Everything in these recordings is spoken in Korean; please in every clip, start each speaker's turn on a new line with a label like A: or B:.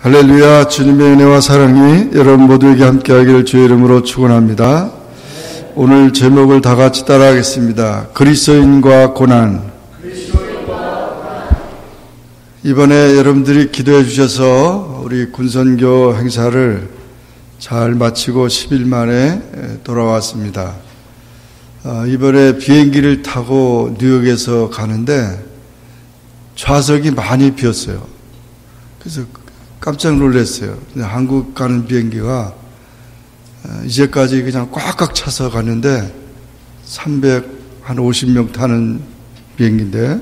A: 할렐루야. 주님의 은혜와 사랑이 여러분 모두에게 함께하기를 주의 이름으로 축원합니다. 오늘 제목을 다 같이 따라하겠습니다. 그리스도인과 고난. 이번에 여러분들이 기도해 주셔서 우리 군선교 행사를 잘 마치고 10일 만에 돌아왔습니다. 이번에 비행기를 타고 뉴욕에서 가는데 좌석이 많이 비었어요. 그래서 깜짝 놀랐어요. 한국 가는 비행기가 이제까지 그냥 꽉꽉 차서 가는데 350명 타는 비행기인데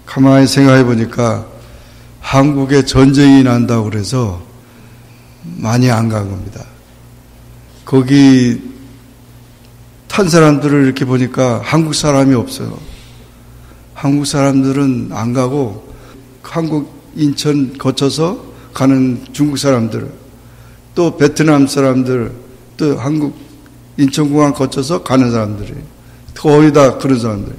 A: 가만히 생각해 보니까 한국에 전쟁이 난다고 그래서 많이 안 간 겁니다. 거기 탄 사람들을 이렇게 보니까 한국 사람이 없어요. 한국 사람들은 안 가고 한국 인천 거쳐서 가는 중국 사람들, 또 베트남 사람들, 또 한국 인천공항 거쳐서 가는 사람들이 거의 다 그런 사람들.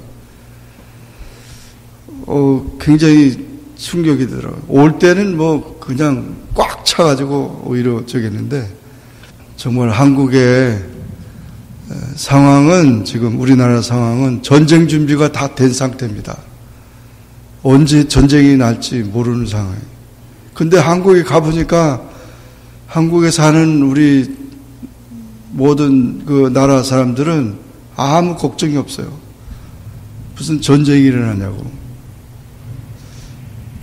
A: 굉장히 충격이더라고요. 올 때는 뭐 그냥 꽉 차가지고 오히려 저겠는데 정말 한국의 상황은 지금 우리나라 상황은 전쟁 준비가 다 된 상태입니다. 언제 전쟁이 날지 모르는 상황이에요. 근데 한국에 가보니까 한국에 사는 우리 모든 그 나라 사람들은 아무 걱정이 없어요. 무슨 전쟁이 일어나냐고.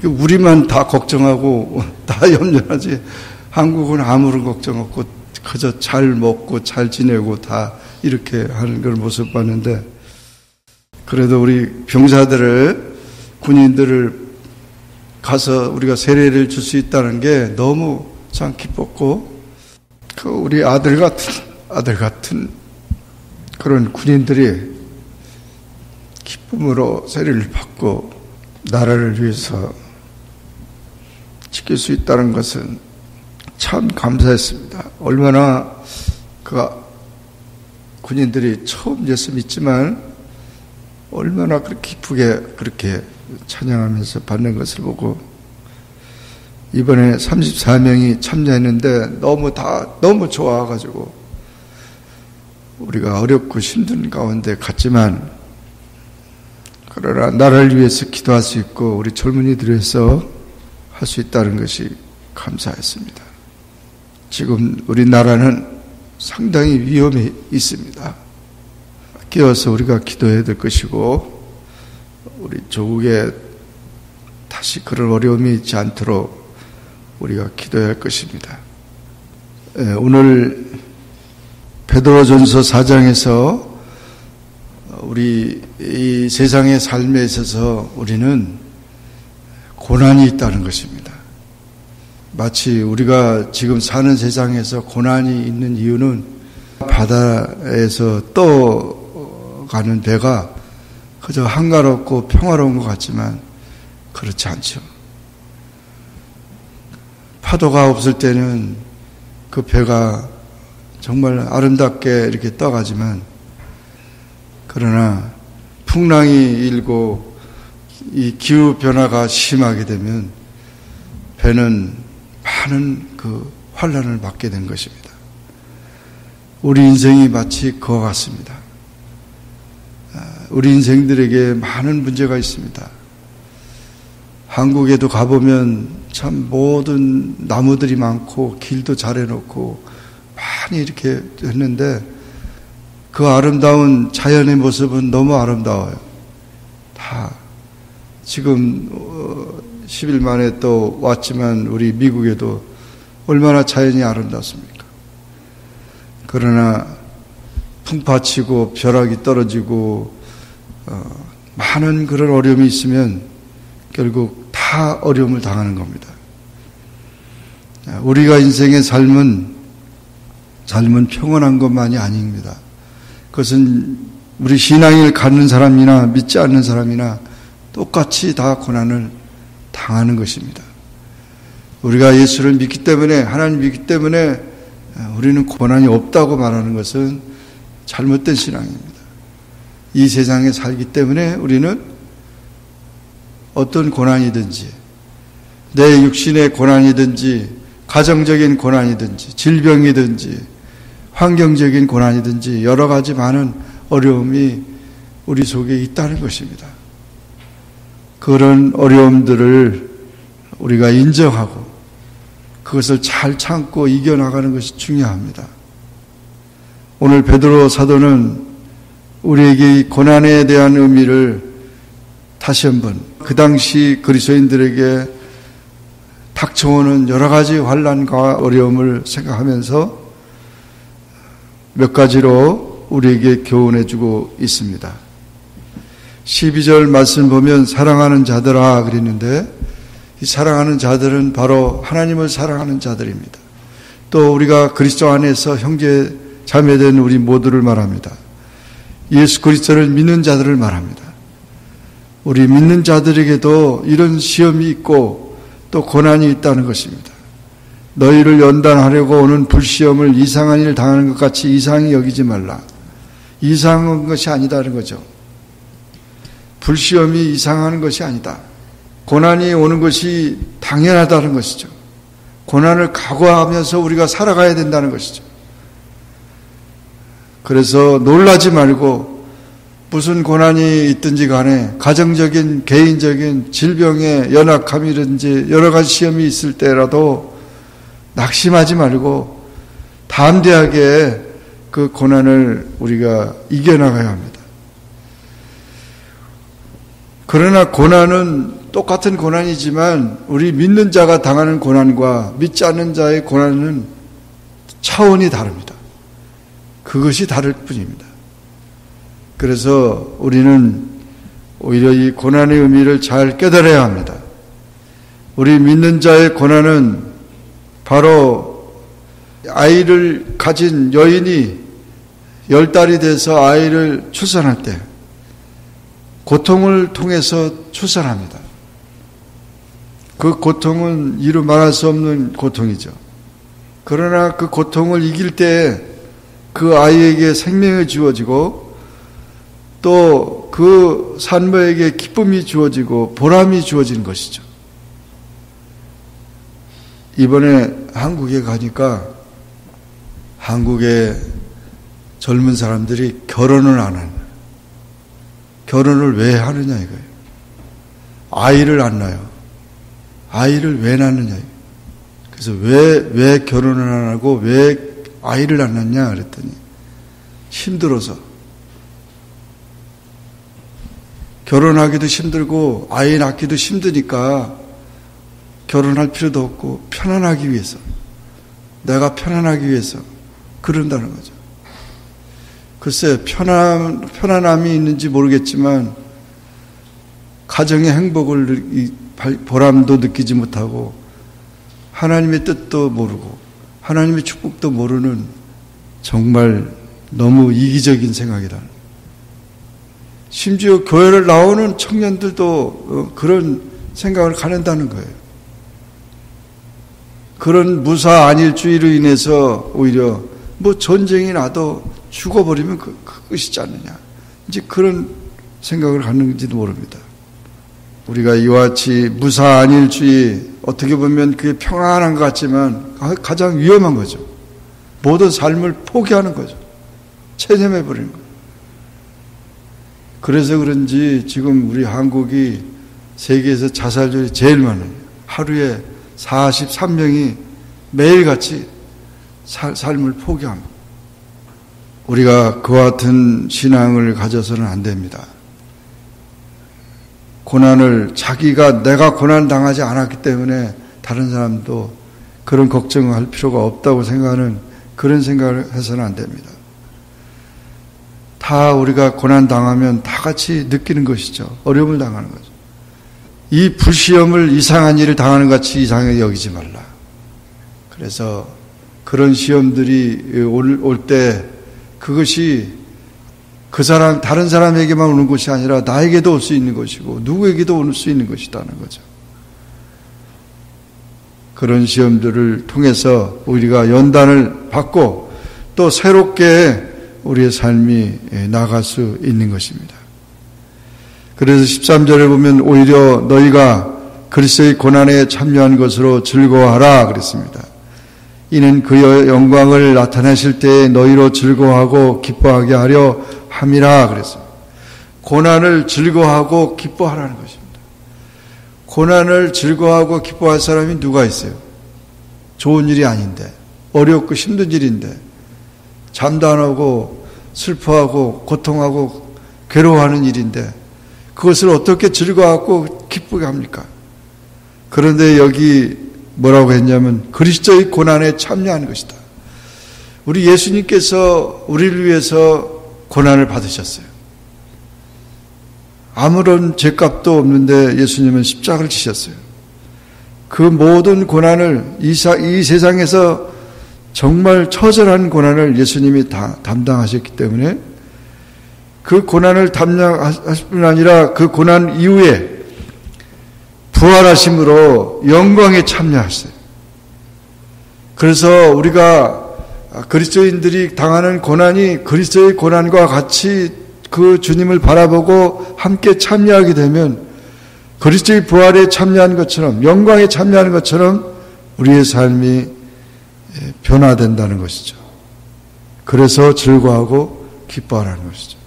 A: 우리만 다 걱정하고 다 염려하지 한국은 아무런 걱정 없고 그저 잘 먹고 잘 지내고 다 이렇게 하는 걸 모습 봤는데 그래도 우리 병사들을 군인들을 가서 우리가 세례를 줄 수 있다는 게 너무 참 기뻤고 그 우리 아들 같은 그런 군인들이 기쁨으로 세례를 받고 나라를 위해서 지킬 수 있다는 것은 참 감사했습니다. 얼마나 그 군인들이 처음 예수 믿지만 얼마나 그렇게 기쁘게 그렇게 찬양하면서 받는 것을 보고 이번에 34명이 참여했는데 너무 좋아가지고 우리가 어렵고 힘든 가운데 갔지만 그러나 나라를 위해서 기도할 수 있고 우리 젊은이들을 위해서 할 수 있다는 것이 감사했습니다. 지금 우리나라는 상당히 위험이 있습니다. 깨어서 우리가 기도해야 될 것이고 우리 조국에 다시 그런 어려움이 있지 않도록 우리가 기도해야 할 것입니다. 오늘 베드로전서 4장에서 우리 이 세상의 삶에 있어서 우리는 고난이 있다는 것입니다. 마치 우리가 지금 사는 세상에서 고난이 있는 이유는 바다에서 떠가는 배가 그저 한가롭고 평화로운 것 같지만 그렇지 않죠. 파도가 없을 때는 그 배가 정말 아름답게 이렇게 떠가지만 그러나 풍랑이 일고 이 기후 변화가 심하게 되면 배는 많은 그 환난을 맞게 된 것입니다. 우리 인생이 마치 그와 같습니다. 우리 인생들에게 많은 문제가 있습니다. 한국에도 가보면 참 모든 나무들이 많고 길도 잘 해놓고 많이 이렇게 했는데 그 아름다운 자연의 모습은 너무 아름다워요. 다 지금 10일 만에 또 왔지만 우리 미국에도 얼마나 자연이 아름답습니까? 그러나 풍파치고 벼락이 떨어지고 많은 그런 어려움이 있으면 결국 다 어려움을 당하는 겁니다. 우리가 인생의 삶은 평온한 것만이 아닙니다. 그것은 우리 신앙을 갖는 사람이나 믿지 않는 사람이나 똑같이 다 고난을 당하는 것입니다. 우리가 예수를 믿기 때문에 하나님 믿기 때문에 우리는 고난이 없다고 말하는 것은 잘못된 신앙입니다. 이 세상에 살기 때문에 우리는 어떤 고난이든지 내 육신의 고난이든지 가정적인 고난이든지 질병이든지 환경적인 고난이든지 여러 가지 많은 어려움이 우리 속에 있다는 것입니다. 그런 어려움들을 우리가 인정하고 그것을 잘 참고 이겨나가는 것이 중요합니다. 오늘 베드로 사도는 우리에게 이 고난에 대한 의미를 다시 한번 그 당시 그리스도인들에게 닥쳐오는 여러 가지 환난과 어려움을 생각하면서 몇 가지로 우리에게 교훈해 주고 있습니다. 12절 말씀 보면 사랑하는 자들아 그랬는데 이 사랑하는 자들은 바로 하나님을 사랑하는 자들입니다. 또 우리가 그리스도 안에서 형제 자매된 우리 모두를 말합니다. 예수 그리스도를 믿는 자들을 말합니다. 우리 믿는 자들에게도 이런 시험이 있고 또 고난이 있다는 것입니다. 너희를 연단하려고 오는 불시험을 이상한 일 당하는 것 같이 이상히 여기지 말라. 이상한 것이 아니다는 거죠. 불시험이 이상한 것이 아니다. 고난이 오는 것이 당연하다는 것이죠. 고난을 각오하면서 우리가 살아가야 된다는 것이죠. 그래서 놀라지 말고 무슨 고난이 있든지 간에 가정적인 개인적인 질병의 연약함이든지 여러 가지 시험이 있을 때라도 낙심하지 말고 담대하게 그 고난을 우리가 이겨나가야 합니다. 그러나 고난은 똑같은 고난이지만 우리 믿는 자가 당하는 고난과 믿지 않는 자의 고난은 차원이 다릅니다. 그것이 다를 뿐입니다. 그래서 우리는 오히려 이 고난의 의미를 잘 깨달아야 합니다. 우리 믿는 자의 고난은 바로 아이를 가진 여인이 10달이 돼서 아이를 출산할 때 고통을 통해서 출산합니다. 그 고통은 이루 말할 수 없는 고통이죠. 그러나 그 고통을 이길 때 그 아이에게 생명이 주어지고 또 그 산모에게 기쁨이 주어지고 보람이 주어진 것이죠. 이번에 한국에 가니까 한국의 젊은 사람들이 결혼을 안 하는, 결혼을 왜 하느냐 이거예요. 아이를 안 낳아요. 아이를 왜 낳느냐. 그래서 왜 결혼을 안 하고 왜 아이를 안 낳냐 그랬더니 힘들어서. 결혼하기도 힘들고 아이 낳기도 힘드니까 결혼할 필요도 없고 편안하기 위해서, 내가 편안하기 위해서 그런다는 거죠. 글쎄 편안함이 있는지 모르겠지만 가정의 행복을 보람도 느끼지 못하고 하나님의 뜻도 모르고 하나님의 축복도 모르는 정말 너무 이기적인 생각이다. 심지어 교회를 나오는 청년들도 그런 생각을 가는다는 거예요. 그런 무사 안일주의로 인해서 오히려 뭐 전쟁이 나도 죽어버리면 그것이지 않느냐. 이제 그런 생각을 갖는지도 모릅니다. 우리가 이와 같이 무사 안일주의, 어떻게 보면 그게 평안한 것 같지만 가장 위험한 거죠. 모든 삶을 포기하는 거죠. 체념해버리는 거예요. 그래서 그런지 지금 우리 한국이 세계에서 자살률이 제일 많아요. 하루에 43명이 매일같이 삶을 포기합니다. 우리가 그와 같은 신앙을 가져서는 안 됩니다. 고난을 내가 고난 당하지 않았기 때문에 다른 사람도 그런 걱정을 할 필요가 없다고 생각하는 그런 생각을 해서는 안 됩니다. 다 우리가 고난 당하면 다 같이 느끼는 것이죠. 어려움을 당하는 거죠. 이 불시험을 이상한 일을 당하는 것 같이 이상하게 여기지 말라. 그래서 그런 시험들이 올 때 그것이 다른 사람에게만 오는 것이 아니라 나에게도 올 수 있는 것이고 누구에게도 올 수 있는 것이라는 거죠. 그런 시험들을 통해서 우리가 연단을 받고 또 새롭게 우리의 삶이 나아갈 수 있는 것입니다. 그래서 13절에 보면 오히려 너희가 그리스도의 고난에 참여한 것으로 즐거워하라 그랬습니다. 이는 그의 영광을 나타내실 때에 너희로 즐거워하고 기뻐하게 하려 함이라 그랬습니다. 고난을 즐거워하고 기뻐하라는 것입니다. 고난을 즐거워하고 기뻐할 사람이 누가 있어요? 좋은 일이 아닌데, 어렵고 힘든 일인데, 잠도 안 오고 슬퍼하고 고통하고 괴로워하는 일인데 그것을 어떻게 즐거워하고 기쁘게 합니까? 그런데 여기 뭐라고 했냐면 그리스도의 고난에 참여하는 것이다. 우리 예수님께서 우리를 위해서 고난을 받으셨어요. 아무런 죄값도 없는데 예수님은 십자가를 지셨어요. 그 모든 고난을 이 세상에서 정말 처절한 고난을 예수님이 다 담당하셨기 때문에 그 고난을 담당하실 뿐 아니라 그 고난 이후에 부활하심으로 영광에 참여하셨어요. 그래서 우리가 그리스도인들이 당하는 고난이 그리스도의 고난과 같이 그 주님을 바라보고 함께 참여하게 되면 그리스도의 부활에 참여한 것처럼 영광에 참여하는 것처럼 우리의 삶이 변화된다는 것이죠. 그래서 즐거워하고 기뻐하라는 것이죠.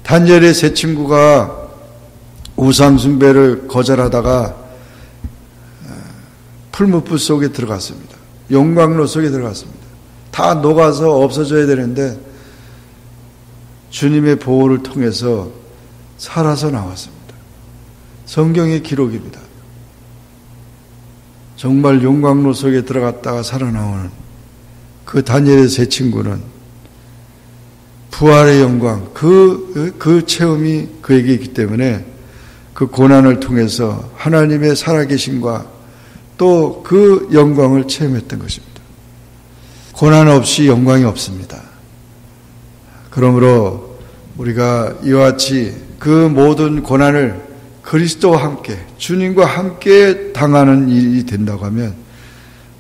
A: 다니엘의 세 친구가 우상 숭배를 거절하다가 풀무불 속에 들어갔습니다. 용광로 속에 들어갔습니다. 다 녹아서 없어져야 되는데 주님의 보호를 통해서 살아서 나왔습니다. 성경의 기록입니다. 정말 용광로 속에 들어갔다가 살아나오는 그 다니엘의 세 친구는 부활의 영광, 그 체험이 그에게 있기 때문에 그 고난을 통해서 하나님의 살아계심과 또 그 영광을 체험했던 것입니다. 고난 없이 영광이 없습니다. 그러므로 우리가 이와 같이 그 모든 고난을 그리스도와 함께, 주님과 함께 당하는 일이 된다고 하면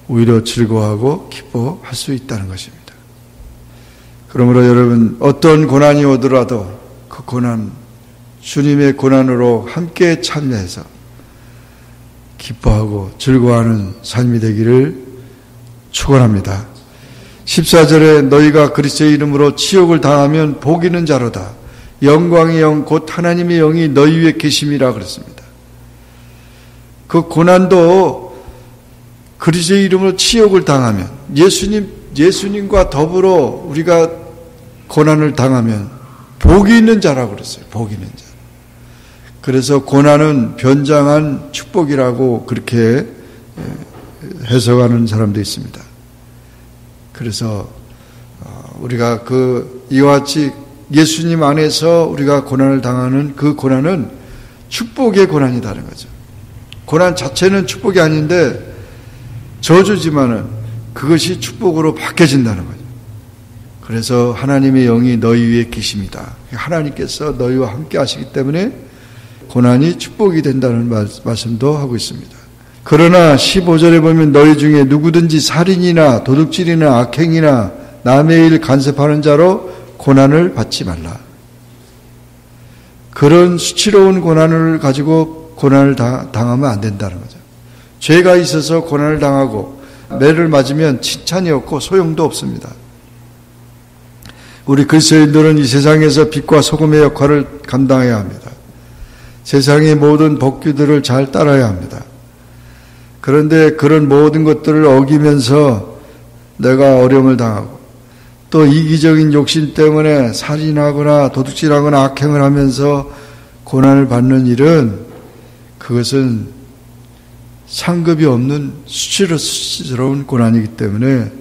A: 오히려 즐거워하고 기뻐할 수 있다는 것입니다. 그러므로 여러분, 어떤 고난이 오더라도 그 고난, 주님의 고난으로 함께 참여해서 기뻐하고 즐거워하는 삶이 되기를 축원합니다. 14절에 너희가 그리스도의 이름으로 치욕을 당하면 복 있는 자로다. 영광의 영 곧 하나님의 영이 너희 위에 계심이라 그랬습니다. 그 고난도 그리스도의 이름으로 치욕을 당하면 예수님과 더불어 우리가 고난을 당하면 복이 있는 자라고 그랬어요. 복이 있는 자. 그래서 고난은 변장한 축복이라고 그렇게 해석하는 사람도 있습니다. 그래서 우리가 이와 같이 예수님 안에서 우리가 고난을 당하는 그 고난은 축복의 고난이다는 거죠. 고난 자체는 축복이 아닌데 저주지만은 그것이 축복으로 바뀌어진다는 거죠. 그래서 하나님의 영이 너희 위에 계십니다. 하나님께서 너희와 함께 하시기 때문에 고난이 축복이 된다는 말씀도 하고 있습니다. 그러나 15절에 보면 너희 중에 누구든지 살인이나 도둑질이나 악행이나 남의 일 간섭하는 자로 고난을 받지 말라. 그런 수치로운 고난을 가지고 고난을 당하면 안 된다는 거죠. 죄가 있어서 고난을 당하고 매를 맞으면 칭찬이 없고 소용도 없습니다. 우리 그리스도인들은 이 세상에서 빛과 소금의 역할을 감당해야 합니다. 세상의 모든 법규들을 잘 따라야 합니다. 그런데 그런 모든 것들을 어기면서 내가 어려움을 당하고 또 이기적인 욕심 때문에 살인하거나 도둑질하거나 악행을 하면서 고난을 받는 일은 그것은 상급이 없는 수치스러운 고난이기 때문에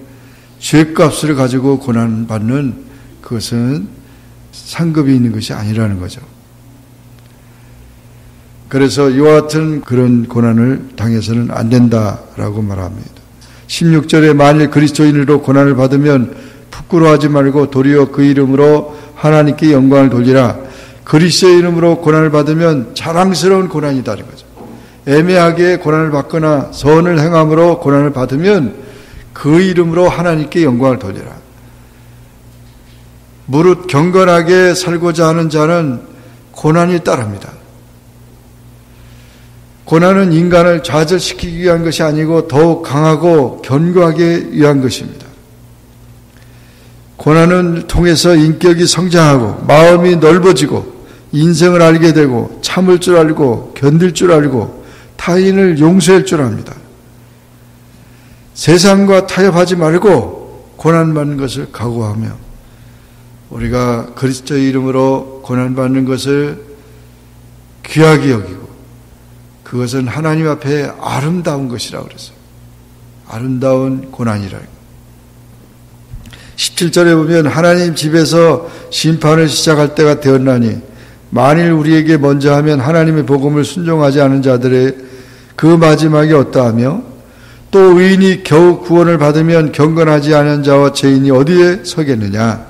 A: 죄값을 가지고 고난받는 그것은 상급이 있는 것이 아니라는 거죠. 그래서 이와 같은 그런 고난을 당해서는 안 된다라고 말합니다. 16절에 만일 그리스도인으로 고난을 받으면 부끄러워하지 말고 도리어 그 이름으로 하나님께 영광을 돌리라. 그리스도의 이름으로 고난을 받으면 자랑스러운 고난이다는 거죠. 애매하게 고난을 받거나 선을 행함으로 고난을 받으면 그 이름으로 하나님께 영광을 돌리라. 무릇 경건하게 살고자 하는 자는 고난이 따릅니다. 고난은 인간을 좌절시키기 위한 것이 아니고 더욱 강하고 견고하게 위한 것입니다. 고난을 통해서 인격이 성장하고 마음이 넓어지고 인생을 알게 되고 참을 줄 알고 견딜 줄 알고 타인을 용서할 줄 압니다. 세상과 타협하지 말고 고난받는 것을 각오하며 우리가 그리스도의 이름으로 고난받는 것을 귀하게 여기고 그것은 하나님 앞에 아름다운 것이라고 그랬어요. 아름다운 고난이라. 17절에 보면 하나님 집에서 심판을 시작할 때가 되었나니 만일 우리에게 먼저 하면 하나님의 복음을 순종하지 않은 자들의 그 마지막이 어떠하며 또 의인이 겨우 구원을 받으면 경건하지 않은 자와 죄인이 어디에 서겠느냐.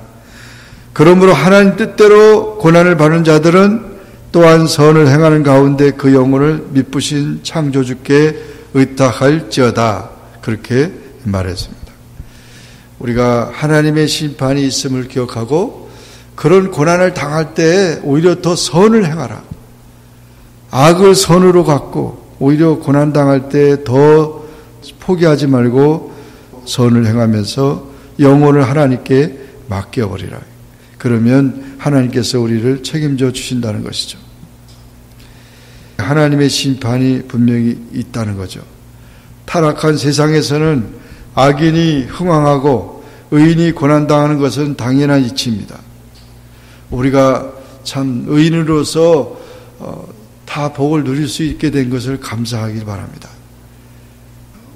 A: 그러므로 하나님 뜻대로 고난을 받는 자들은 또한 선을 행하는 가운데 그 영혼을 미쁘신 창조주께 의탁할지어다. 그렇게 말했습니다. 우리가 하나님의 심판이 있음을 기억하고 그런 고난을 당할 때 오히려 더 선을 행하라. 악을 선으로 갖고 오히려 고난 당할 때 더 포기하지 말고 선을 행하면서 영혼을 하나님께 맡겨버리라. 그러면 하나님께서 우리를 책임져 주신다는 것이죠. 하나님의 심판이 분명히 있다는 거죠. 타락한 세상에서는 악인이 흥왕하고 의인이 고난당하는 것은 당연한 이치입니다. 우리가 참 의인으로서 다 복을 누릴 수 있게 된 것을 감사하길 바랍니다.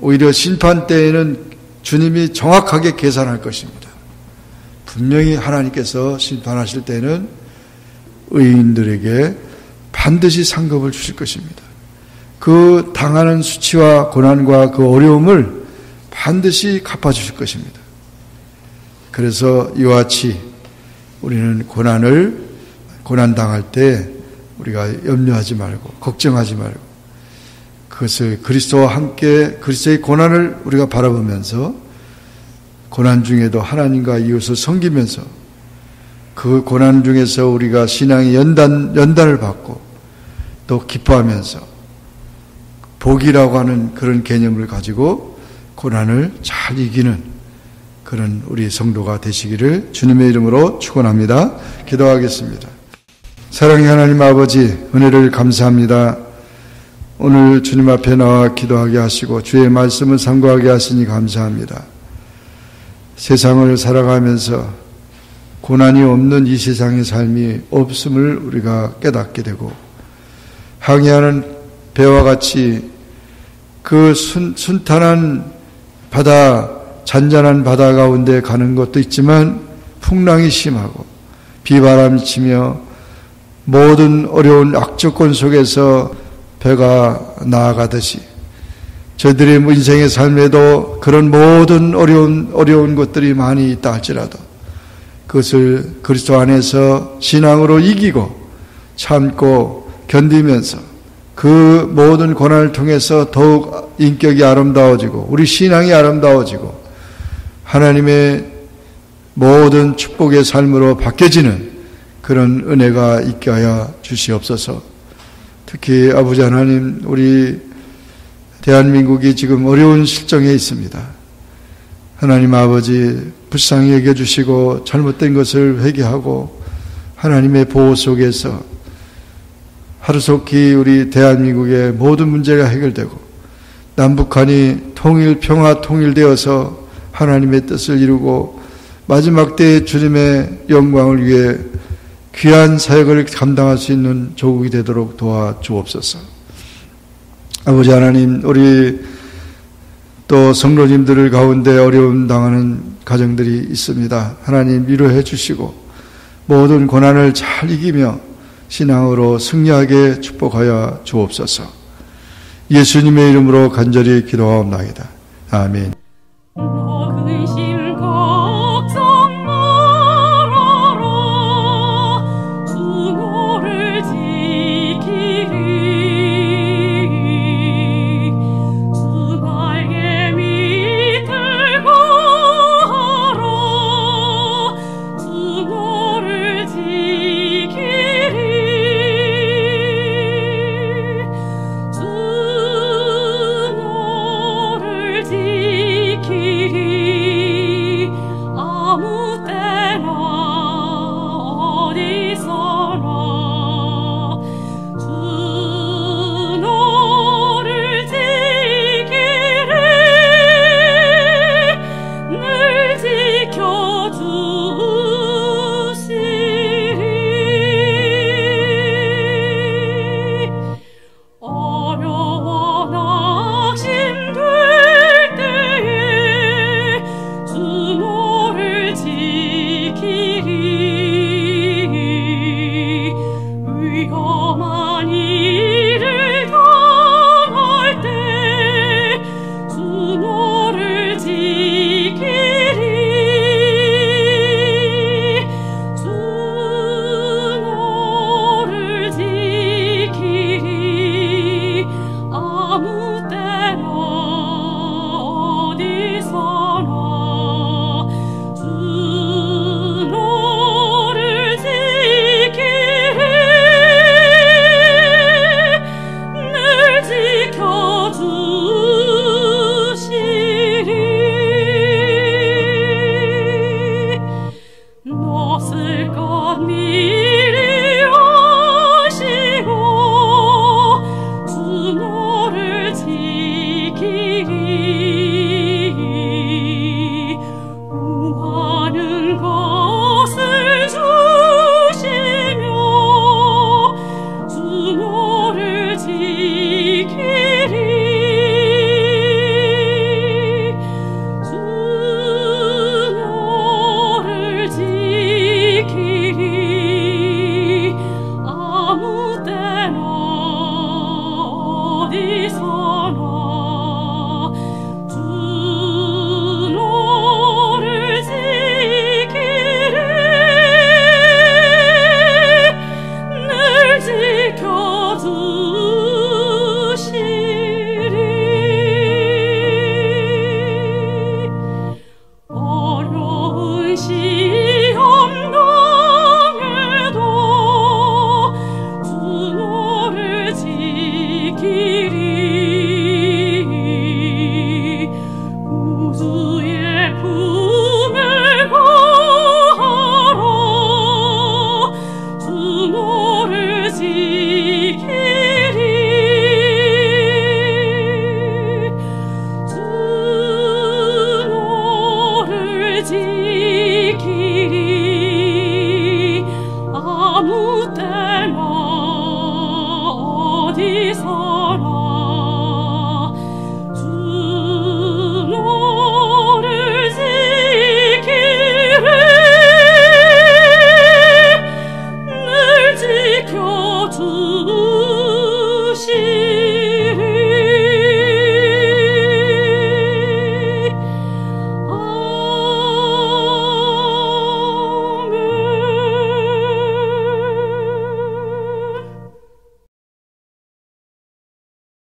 A: 오히려 심판 때에는 주님이 정확하게 계산할 것입니다. 분명히 하나님께서 심판하실 때는 의인들에게 반드시 상급을 주실 것입니다. 그 당하는 수치와 고난과 그 어려움을 반드시 갚아주실 것입니다. 그래서 이와 같이 우리는 고난 당할 때 우리가 염려하지 말고 걱정하지 말고 그것을 그리스도와 함께 그리스도의 고난을 우리가 바라보면서 고난 중에도 하나님과 이웃을 섬기면서 그 고난 중에서 우리가 신앙의 연단을 받고 또 기뻐하면서 복이라고 하는 그런 개념을 가지고 고난을 잘 이기는 그런 우리 성도가 되시기를 주님의 이름으로 축원합니다. 기도하겠습니다. 사랑의 하나님 아버지, 은혜를 감사합니다. 오늘 주님 앞에 나와 기도하게 하시고 주의 말씀을 상고하게 하시니 감사합니다. 세상을 살아가면서 고난이 없는 이 세상의 삶이 없음을 우리가 깨닫게 되고 항해하는 배와 같이 그 순탄한 바다, 잔잔한 바다 가운데 가는 것도 있지만 풍랑이 심하고 비바람이 치며 모든 어려운 악조건 속에서 배가 나아가듯이 저희들의 인생의 삶에도 그런 모든 어려운 것들이 많이 있다 할지라도 그것을 그리스도 안에서 신앙으로 이기고 참고 견디면서 그 모든 고난을 통해서 더욱 인격이 아름다워지고 우리 신앙이 아름다워지고 하나님의 모든 축복의 삶으로 바뀌어지는 그런 은혜가 있게 하여 주시옵소서. 특히 아버지 하나님, 우리 대한민국이 지금 어려운 실정에 있습니다. 하나님 아버지, 불쌍히 여겨주시고 잘못된 것을 회개하고 하나님의 보호 속에서 하루속히 우리 대한민국의 모든 문제가 해결되고 남북한이 평화 통일되어서 하나님의 뜻을 이루고 마지막 때에 주님의 영광을 위해 귀한 사역을 감당할 수 있는 조국이 되도록 도와주옵소서. 아버지 하나님, 우리 또 성도님들 가운데 어려움 당하는 가정들이 있습니다. 하나님 위로해 주시고 모든 고난을 잘 이기며 신앙으로 승리하게 축복하여 주옵소서. 예수님의 이름으로 간절히 기도하옵나이다. 아멘.